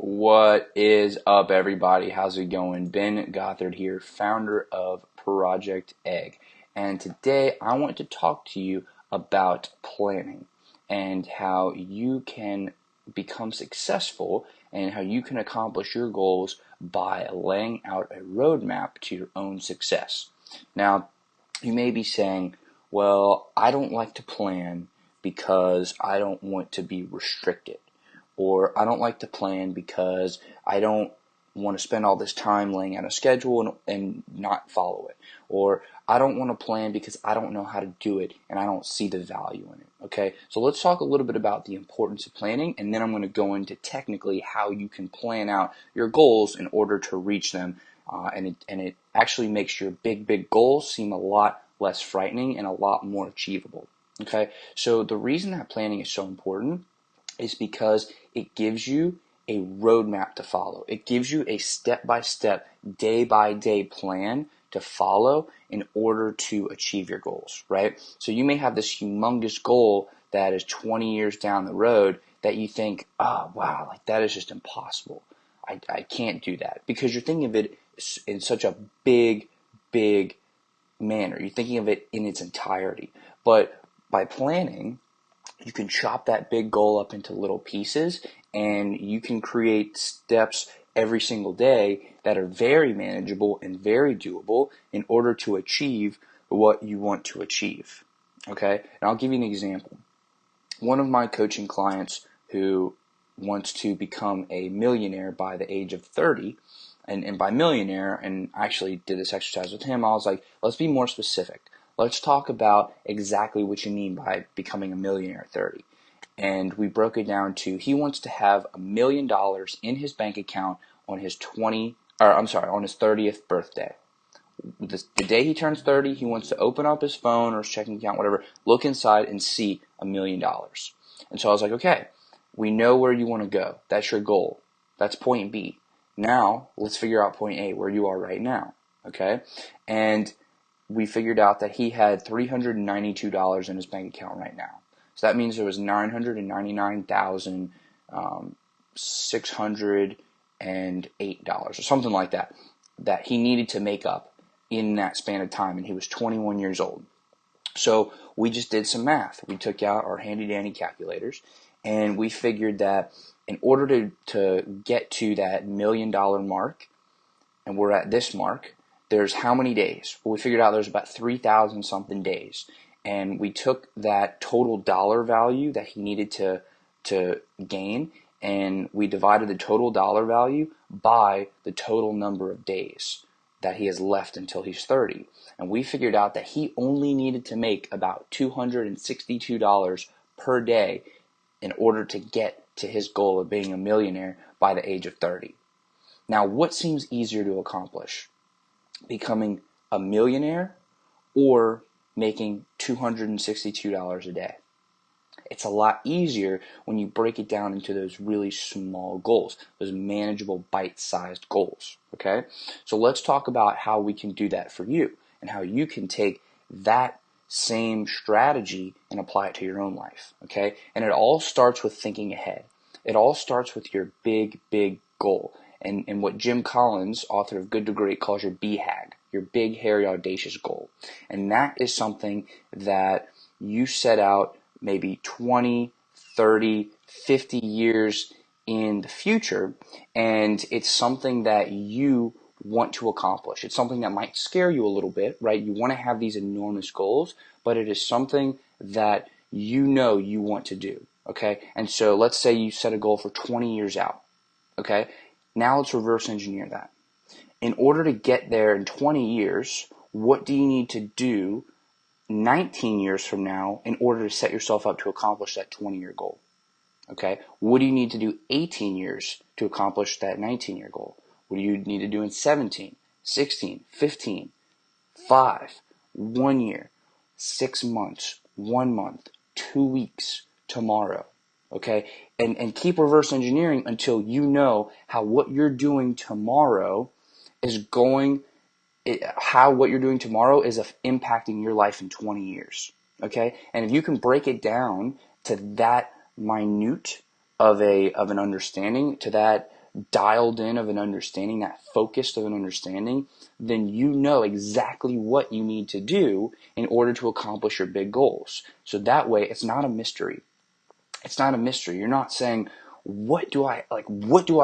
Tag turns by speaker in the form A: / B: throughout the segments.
A: What is up, everybody? How's it going? Ben Gothard here, founder of Project Egg. And today I want to talk to you about planning and how you can become successful and how you can accomplish your goals by laying out a roadmap to your own success. Now, you may be saying, well, I don't like to plan because I don't want to be restricted. Or I don't like to plan because I don't want to spend all this time laying out a schedule and not follow it. Or I don't want to plan because I don't know how to do it and I don't see the value in it. Okay, so let's talk a little bit about the importance of planning, and then I'm going to go into technically how you can plan out your goals in order to reach them. And it actually makes your big goals seem a lot less frightening and a lot more achievable. Okay, so the reason that planning is so important is because it gives you a roadmap to follow. It gives you a step-by-step, day-by-day plan to follow in order to achieve your goals, right? So you may have this humongous goal that is 20 years down the road that you think, oh, wow, like that is just impossible. I can't do that, because you're thinking of it in such a big manner. You're thinking of it in its entirety. But by planning, you can chop that big goal up into little pieces, and you can create steps every single day that are very manageable and very doable in order to achieve what you want to achieve. Okay? And I'll give you an example. One of my coaching clients who wants to become a millionaire by the age of 30, and by millionaire, and I actually did this exercise with him, I was like, let's be more specific. Let's talk about exactly what you mean by becoming a millionaire at 30. And we broke it down to, he wants to have $1 million in his bank account on his on his 30th birthday. The day he turns 30, he wants to open up his phone or his checking account, whatever, look inside and see $1 million. And so I was like, okay, we know where you want to go. That's your goal. That's point B. Now, let's figure out point A, where you are right now. Okay? And we figured out that he had $392 in his bank account right now. So that means there was $999,608 or something like that that he needed to make up in that span of time, and he was 21 years old. So we just did some math. We took out our handy-dandy calculators, and we figured that in order to get to that $1 million mark, and we're at this mark, there's how many days? Well, we figured out there's about 3,000 something days. And we took that total dollar value that he needed to gain, and we divided the total dollar value by the total number of days that he has left until he's 30. And we figured out that he only needed to make about $262 per day in order to get to his goal of being a millionaire by the age of 30. Now, what seems easier to accomplish? Becoming a millionaire or making $262 a day? It's a lot easier when you break it down into those really small goals, those manageable bite-sized goals, okay? So let's talk about how we can do that for you and how you can take that same strategy and apply it to your own life, okay? And it all starts with thinking ahead. It all starts with your big goal. And what Jim Collins, author of Good to Great, calls your BHAG, your big, hairy, audacious goal. And that is something that you set out maybe 20, 30, 50 years in the future, and it's something that you want to accomplish. It's something that might scare you a little bit, right? You want to have these enormous goals, but it is something that you know you want to do, okay? And so let's say you set a goal for 20 years out, okay? Now let's reverse engineer that. In order to get there in 20 years, what do you need to do 19 years from now in order to set yourself up to accomplish that 20-year goal? Okay? What do you need to do 18 years to accomplish that 19-year goal? What do you need to do in 17, 16, 15, 5, 1 year, 6 months, 1 month, 2 weeks, tomorrow? Okay? And keep reverse engineering until you know how what you're doing tomorrow is what you're doing tomorrow is impacting your life in 20 years. Okay? And if you can break it down to that minute of an understanding, to that dialed in of an understanding, that focused of an understanding, then you know exactly what you need to do in order to accomplish your big goals. So that way, it's not a mystery. It's not a mystery. You're not saying, what do I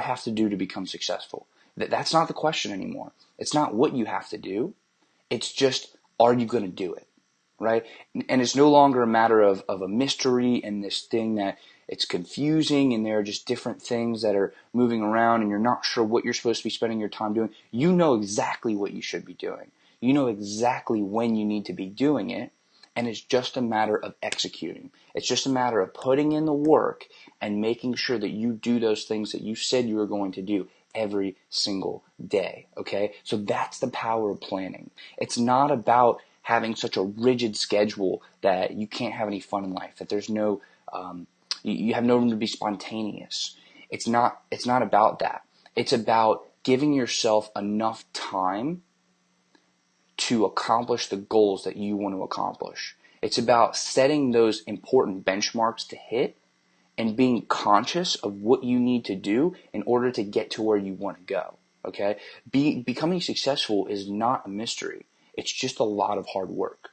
A: have to do to become successful? That's not the question anymore. It's not what you have to do. It's just, are you going to do it? Right? And it's no longer a matter of a mystery and this thing that it's confusing and there are just different things that are moving around and you're not sure what you're supposed to be spending your time doing. You know exactly what you should be doing. You know exactly when you need to be doing it, and it's just a matter of executing. It's just a matter of putting in the work and making sure that you do those things that you said you were going to do every single day, okay? So that's the power of planning. It's not about having such a rigid schedule that you can't have any fun in life, that there's no, you have no room to be spontaneous. It's not about that. It's about giving yourself enough time to accomplish the goals that you want to accomplish. It's about setting those important benchmarks to hit and being conscious of what you need to do in order to get to where you want to go. Okay? Becoming successful is not a mystery. It's just a lot of hard work.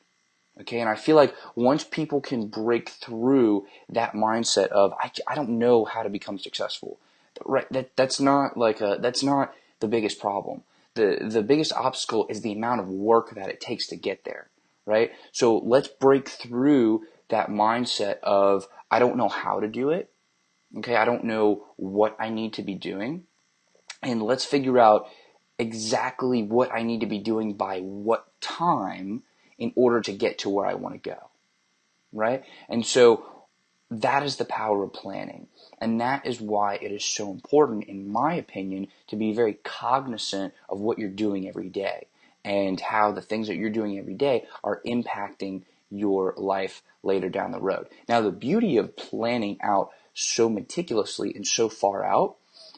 A: Okay? And I feel like once people can break through that mindset of, I don't know how to become successful, right? That's not the biggest problem. The biggest obstacle is the amount of work that it takes to get there, right? So let's break through that mindset of, I don't know how to do it. Okay? I don't know what I need to be doing. And let's figure out exactly what I need to be doing by what time in order to get to where I want to go, right? And so that is the power of planning. And that is why it is so important, in my opinion, to be very cognizant of what you're doing every day and how the things that you're doing every day are impacting your life later down the road. Now, the beauty of planning out so meticulously and so far out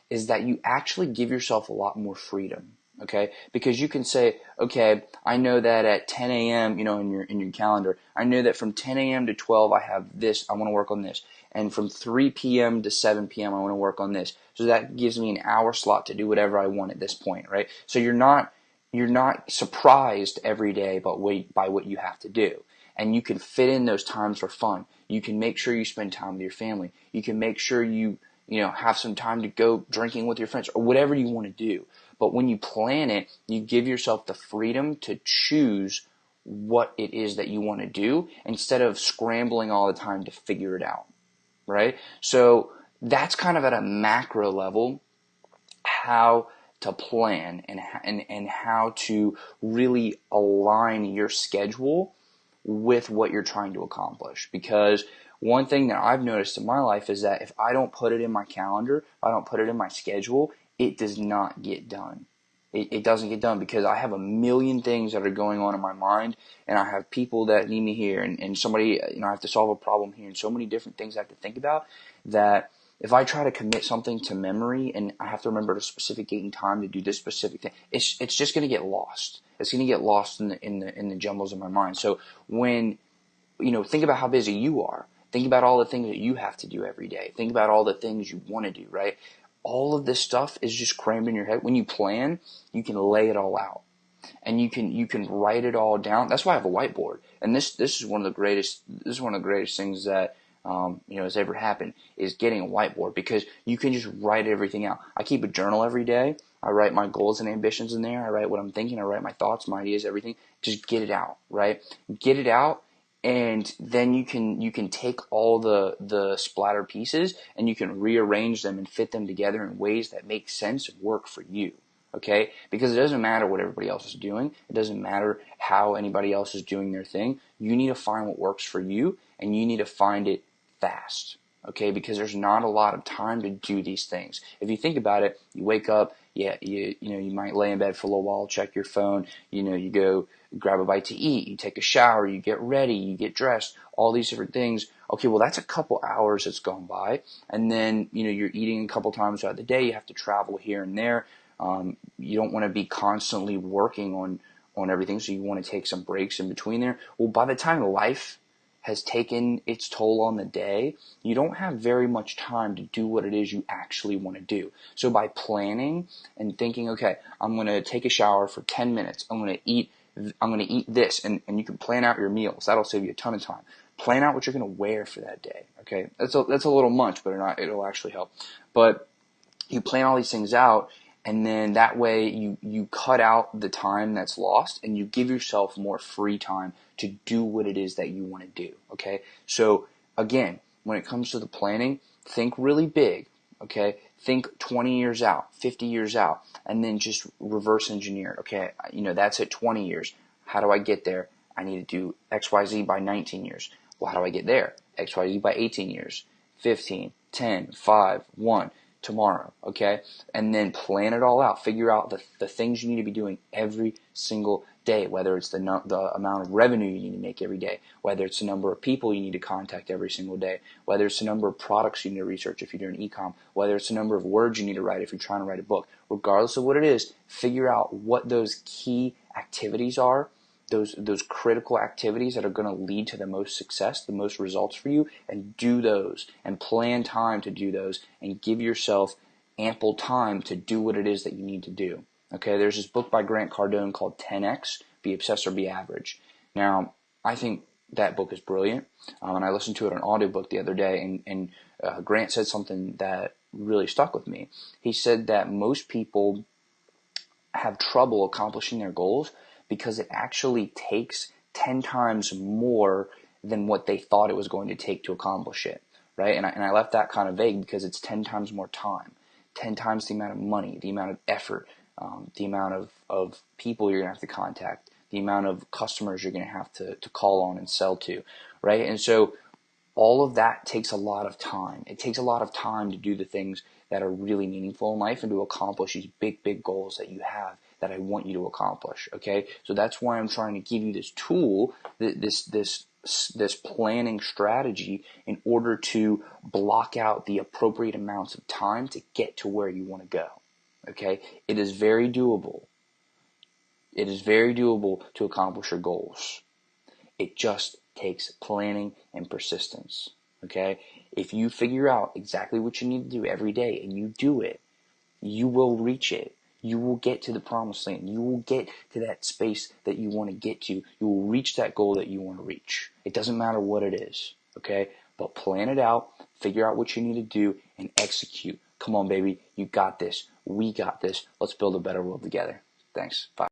A: is that you actually give yourself a lot more freedom, okay? Because you can say, okay, I know that at 10 a.m., in your calendar, I know that from 10 a.m. to 12, I have this, I want to work on this. And from 3 p.m. to 7 p.m., I want to work on this. So that gives me an hour slot to do whatever I want at this point, right? So you're not surprised every day by what you have to do. And you can fit in those times for fun. You can make sure you spend time with your family. You can make sure you have some time to go drinking with your friends or whatever you want to do. But when you plan it, you give yourself the freedom to choose what it is that you want to do instead of scrambling all the time to figure it out, right? So that's kind of at a macro level how to plan and how to really align your schedule with what you're trying to accomplish. Because one thing that I've noticed in my life is that if I don't put it in my calendar, if I don't put it in my schedule, it does not get done. It doesn't get done because I have a million things that are going on in my mind, and I have people that need me here, and somebody, I have to solve a problem here, and so many different things I have to think about that if I try to commit something to memory and I have to remember a specific date and time to do this specific thing, it's just going to get lost. It's going to get lost in the jumbles of my mind. So when, think about how busy you are. Think about all the things that you have to do every day. Think about all the things you want to do, right? All of this stuff is just crammed in your head. When you plan, you can lay it all out. And you can write it all down. That's why I have a whiteboard. And this is one of the greatest things that has ever happened, is getting a whiteboard, because you can just write everything out. I keep a journal every day. I write my goals and ambitions in there. I write what I'm thinking. I write my thoughts, my ideas, everything. Just get it out, right? Get it out. And then you can take all the splatter pieces and you can rearrange them and fit them together in ways that make sense and work for you. Okay? Because it doesn't matter what everybody else is doing. It doesn't matter how anybody else is doing their thing. You need to find what works for you, and you need to find it fast. Okay? Because there's not a lot of time to do these things. If you think about it, you wake up, you might lay in bed for a little while, check your phone, you go grab a bite to eat, you take a shower, you get ready, you get dressed, all these different things. Okay, well, that's a couple hours that's gone by. And then, you're eating a couple times throughout the day. You have to travel here and there. You don't want to be constantly working on everything, so you want to take some breaks in between there. Well, by the time life has taken its toll on the day, you don't have very much time to do what it is you actually want to do. So by planning and thinking, okay, I'm going to take a shower for 10 minutes. I'm going to eat this, and you can plan out your meals. That'll save you a ton of time. Plan out what you're going to wear for that day. Okay, that's a little much, but it'll actually help. But you plan all these things out, and then that way you cut out the time that's lost, and you give yourself more free time to do what it is that you want to do. Okay, so again, when it comes to the planning, think really big. Okay, think 20 years out, 50 years out, and then just reverse engineer. Okay, that's at 20 years. How do I get there? I need to do XYZ by 19 years. Well, how do I get there? XYZ by 18 years, 15, 10, 5, 1. Tomorrow, okay? And then plan it all out. Figure out the things you need to be doing every single day, whether it's the amount of revenue you need to make every day, whether it's the number of people you need to contact every single day, whether it's the number of products you need to research if you're doing e-com, whether it's the number of words you need to write if you're trying to write a book. Regardless of what it is, figure out what those key activities are, those critical activities that are going to lead to the most success, the most results for you, and do those and plan time to do those and give yourself ample time to do what it is that you need to do. Okay, there's this book by Grant Cardone called 10X, Be Obsessed or Be Average. Now, I think that book is brilliant, and I listened to it on audiobook the other day, and Grant said something that really stuck with me. He said that most people have trouble accomplishing their goals because it actually takes 10 times more than what they thought it was going to take to accomplish it, right? And I left that kind of vague because it's 10 times more time, 10 times the amount of money, the amount of effort, the amount of people you're going to have to contact, the amount of customers you're going to have to call on and sell to, right? And so all of that takes a lot of time. It takes a lot of time to do the things that are really meaningful in life and to accomplish these big, big goals that you have that I want you to accomplish, okay? So that's why I'm trying to give you this tool, this planning strategy in order to block out the appropriate amounts of time to get to where you want to go, okay? It is very doable. It is very doable to accomplish your goals. It just takes planning and persistence, okay? If you figure out exactly what you need to do every day and you do it, you will reach it. You will get to the promised land. You will get to that space that you want to get to. You will reach that goal that you want to reach. It doesn't matter what it is, okay? But plan it out, figure out what you need to do, and execute. Come on, baby. You got this. We got this. Let's build a better world together. Thanks. Bye.